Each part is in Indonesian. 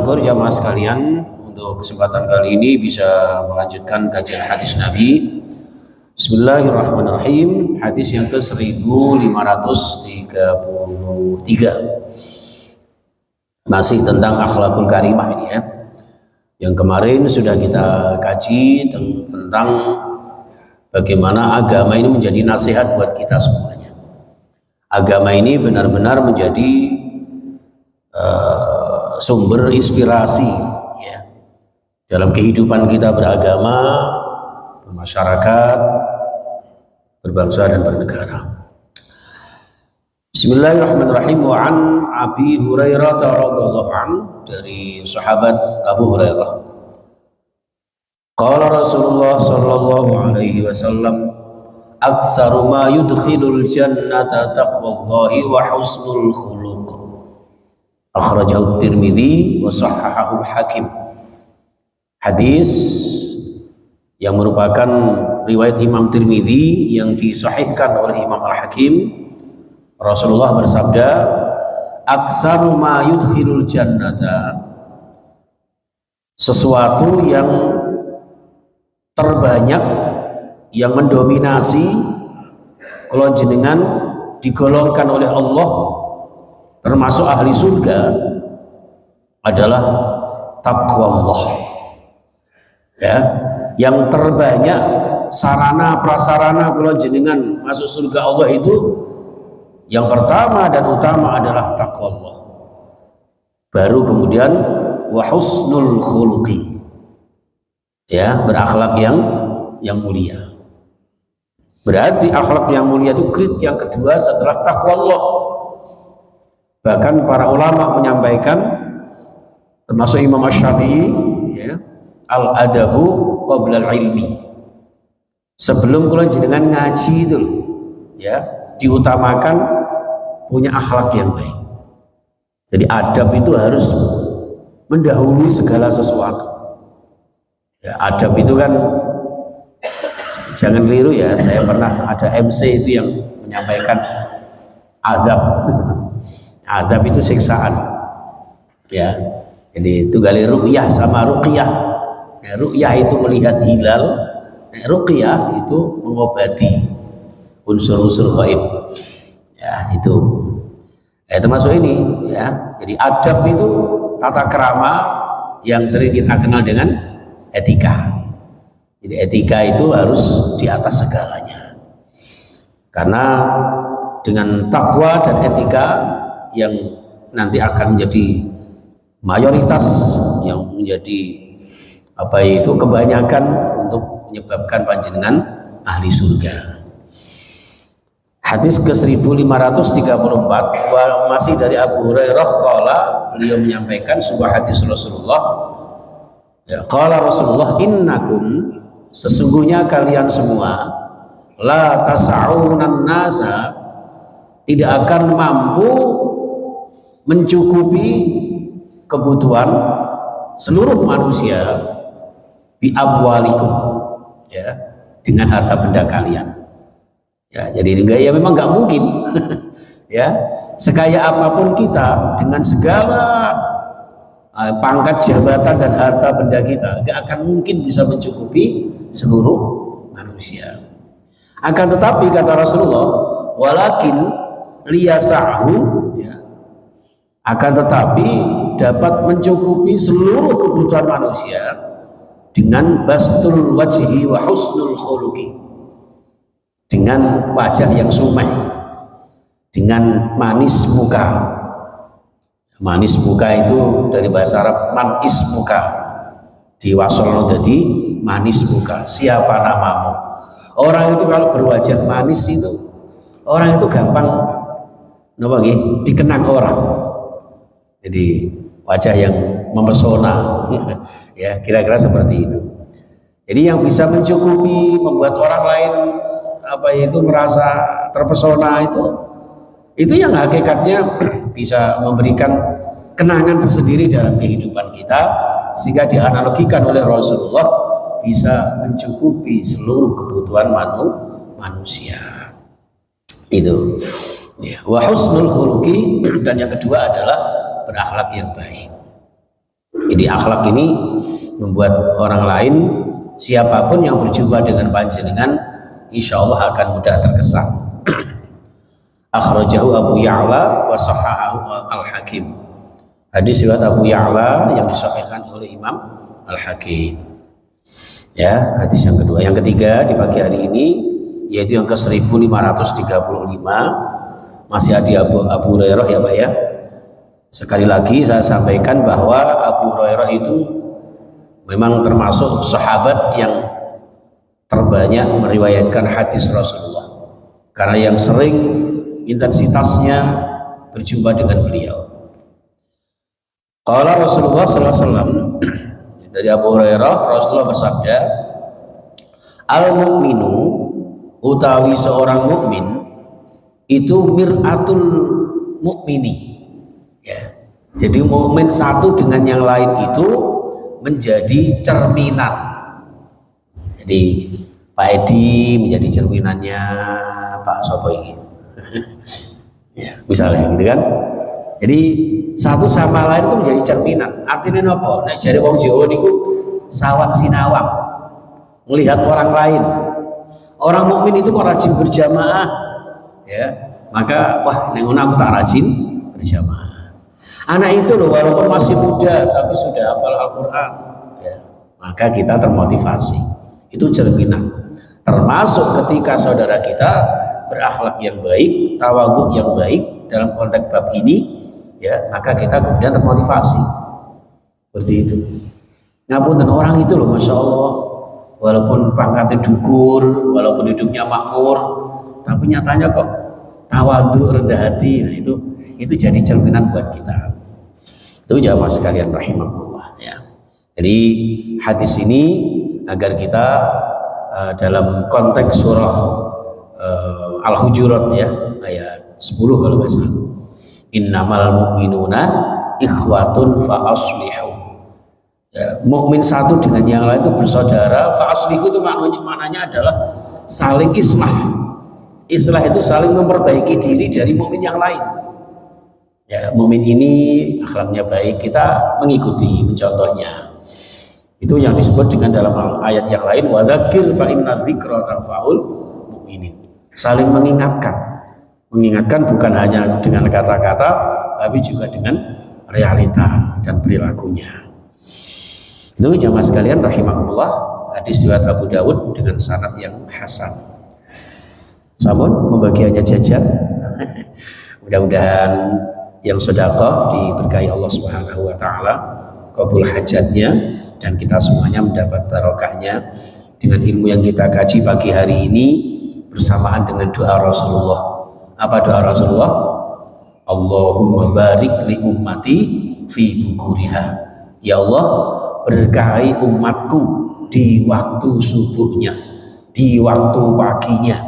syukur jamaah sekalian untuk kesempatan kali ini bisa melanjutkan kajian hadis Nabi. Bismillahirrahmanirrahim. Hadis yang ke 1533. Masih tentang akhlakul karimah ini ya. Yang kemarin sudah kita kaji tentang bagaimana agama ini menjadi nasihat buat kita semuanya. Agama ini benar-benar menjadi sumber inspirasi ya, dalam kehidupan kita beragama, bermasyarakat, berbangsa dan bernegara. Bismillahirrahmanirrahim. Wa an Abi Hurairah radhiyallahu anhu, dari sahabat Abu Hurairah. Qala Rasulullah sallallahu alaihi wasallam, aktsaru ma yudkhilul jannata taqwallahi wa husnul khuluq. Akhrajahu Tirmidzi wa shahhahahu Hakim. Hadis yang merupakan riwayat Imam Tirmidzi yang disahihkan oleh Imam Al-Hakim. Rasulullah bersabda, aksaru ma yudkhilul jannata, sesuatu yang terbanyak, yang mendominasi kalau jenengan digolongkan oleh Allah termasuk ahli surga adalah takwa Allah ya. Yang terbanyak sarana prasarana kalau jenengan masuk surga Allah itu yang pertama dan utama adalah takwa Allah, baru kemudian wa husnul khuluqi ya, berakhlak yang mulia. Berarti akhlak yang mulia itu grade yang kedua setelah takwa Allah. Bahkan para ulama menyampaikan, termasuk Imam Asy-Syafi'i ya, al-adabu qabla al-ilmi. Sebelum kalian jenengan ngaji itu ya, diutamakan punya akhlak yang baik. Jadi adab itu harus mendahului segala sesuatu. Ya, adab itu kan jangan keliru ya. Saya pernah ada MC itu yang menyampaikan adab. Adab itu siksaan ya. Jadi itu gali ruqyah sama ruqyah ya, ruqyah itu melihat hilal, ruqyah itu mengobati unsur-unsur gaib ya, itu termasuk ini ya. Jadi adab itu tata krama yang sering kita kenal dengan etika. Jadi etika itu harus di atas segalanya, karena dengan takwa dan etika yang nanti akan menjadi mayoritas, yang menjadi apa itu kebanyakan untuk menyebabkan panjenengan ahli surga. Hadis ke 1534 masih dari Abu Hurairah qala, beliau menyampaikan sebuah hadis Rasulullah ya, qala Rasulullah, innakum, sesungguhnya kalian semua, la tas'aunan nasa, tidak akan mampu mencukupi kebutuhan seluruh manusia bi amwalikum ya, dengan harta benda kalian ya. Jadi enggak, ya memang nggak mungkin ya, sekaya apapun kita, dengan segala pangkat jabatan dan harta benda kita, nggak akan mungkin bisa mencukupi seluruh manusia. Akan tetapi kata Rasulullah, walakin liyasahu ya, akan tetapi dapat mencukupi seluruh kebutuhan manusia dengan bastul wajhi wa husnul khuluqi, dengan wajah yang sumeh, dengan manis muka. Manis muka itu dari bahasa Arab manis muka, diwasolno jadi manis muka. Siapa namamu? Orang itu kalau berwajah manis itu, orang itu gampang dikenang orang. Jadi wajah yang mempesona ya, kira-kira seperti itu. Jadi yang bisa mencukupi, membuat orang lain merasa terpesona, itu yang hakikatnya bisa memberikan kenangan tersendiri dalam kehidupan kita, sehingga dianalogikan oleh Rasulullah bisa mencukupi seluruh kebutuhan manusia. Itu ya, wa husnul khuluqi, dan yang kedua adalah berakhlak yang baik. Jadi akhlak ini membuat orang lain, siapapun yang berjumpa dengan panjenengan, insya Allah akan mudah terkesan. Akhrajahu Abu Ya'la wa sahahahu Al-Hakim. Hadis riwayat Abu Ya'la yang disahihkan oleh Imam Al-Hakim. Ya, hadis yang kedua. Yang ketiga di pagi hari ini yaitu yang ke 1535, masih ada Abu Hurairah ya Pak ya. Sekali lagi saya sampaikan bahwa Abu Hurairah itu memang termasuk sahabat yang terbanyak meriwayatkan hadis Rasulullah, karena yang sering intensitasnya berjumpa dengan beliau. Qala Rasulullah sallallahu alaihi wasallam, dari Abu Hurairah Rasulullah bersabda, al-mu'minu utawi seorang mukmin itu mir'atul mukmini. Ya. Jadi mukmin satu dengan yang lain itu menjadi cerminan. Jadi Pak Edi menjadi cerminannya Pak Sopo ini. Ya, misalnya gitu kan. Jadi satu sama lain itu menjadi cerminan. Artinya apa? Nek jare wong Jawa niku sawang sinawang, melihat orang lain. Orang mukmin itu kok rajin berjamaah, ya. Maka wah, nek ngono aku tak rajin berjamaah. Anak itu loh walaupun masih muda tapi sudah hafal Al-Qur'an, ya. Maka kita termotivasi. Itu cerminan. Termasuk ketika saudara kita berakhlak yang baik, tawadhu yang baik dalam konteks bab ini, ya, maka kita kemudian termotivasi seperti itu. Ngapunten orang itu loh, masya Allah, walaupun pangkatnya dukur, walaupun hidupnya makmur, tapi nyatanya kok tawadhu, rendah hati. Nah itu jadi cerminan buat kita. Itu jamaah sekalian rahimahullah, ya. Jadi hadis ini agar kita dalam konteks surah Al-Hujurat ya ayat 10 kalau nggak salah, innamal mu'minuna ikhwatun fa aslihu, ya, mukmin satu dengan yang lain itu bersaudara. Fa aslihu itu maknanya adalah saling islah. Islah itu saling memperbaiki diri dari mukmin yang lain. Ya, mukmin ini akhlaknya baik, kita mengikuti, mencontohnya. Itu yang disebut dengan dalam ayat yang lain, wa dzakir fa inna dzikra tanfa'ul mu'minin. Saling mengingatkan. Mengingatkan bukan hanya dengan kata-kata, tapi juga dengan realita dan perilakunya. Itu jamaah sekalian rahimakumullah, hadis riwayat Abu Dawud dengan sanad yang hasan. Samun membagiannya jajan. Mudah-mudahan yang sedekah diberkahi Allah Subhanahu wa taala, kabul hajatnya, dan kita semuanya mendapat barokahnya dengan ilmu yang kita kaji pagi hari ini bersamaan dengan doa Rasulullah. Apa doa Rasulullah? Allahumma barik li ummati fi bukuriha. Ya Allah, berkahi umatku di waktu subuhnya, di waktu paginya.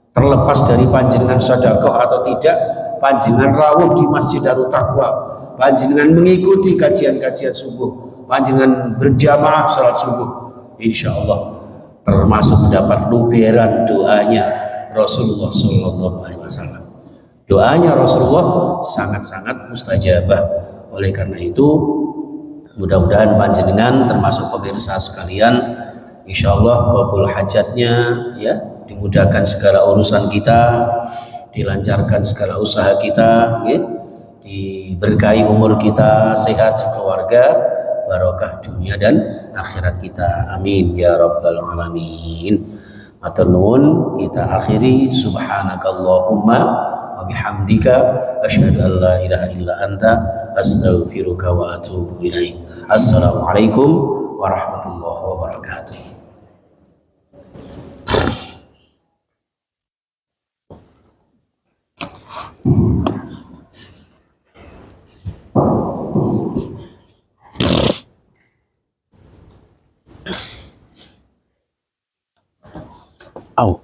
Terlepas dari panjenengan sedekah atau tidak, panjenengan rawuh di Masjid Darut Taqwa, panjenengan mengikuti kajian-kajian subuh, panjenengan berjamaah salat subuh, insya Allah termasuk mendapat luberan doanya Rasulullah Sallallahu Alaihi Wasallam. Doanya Rasulullah sangat-sangat mustajabah. Oleh karena itu, mudah-mudahan panjenengan termasuk pemirsa sekalian, insya Allah kabul hajatnya, ya, dimudahkan segala urusan kita, dilancarkan segala usaha kita, ya, diberkahi umur kita, sehat sekeluarga, barokah dunia dan akhirat kita. Amin ya rabbal alamin. Matur nuwun, kita akhiri subhanakallahumma wa bihamdika asyhadu an la ilaha illa anta astaghfiruka wa atubu ilaik. Assalamualaikum warahmatullahi wabarakatuh. Au.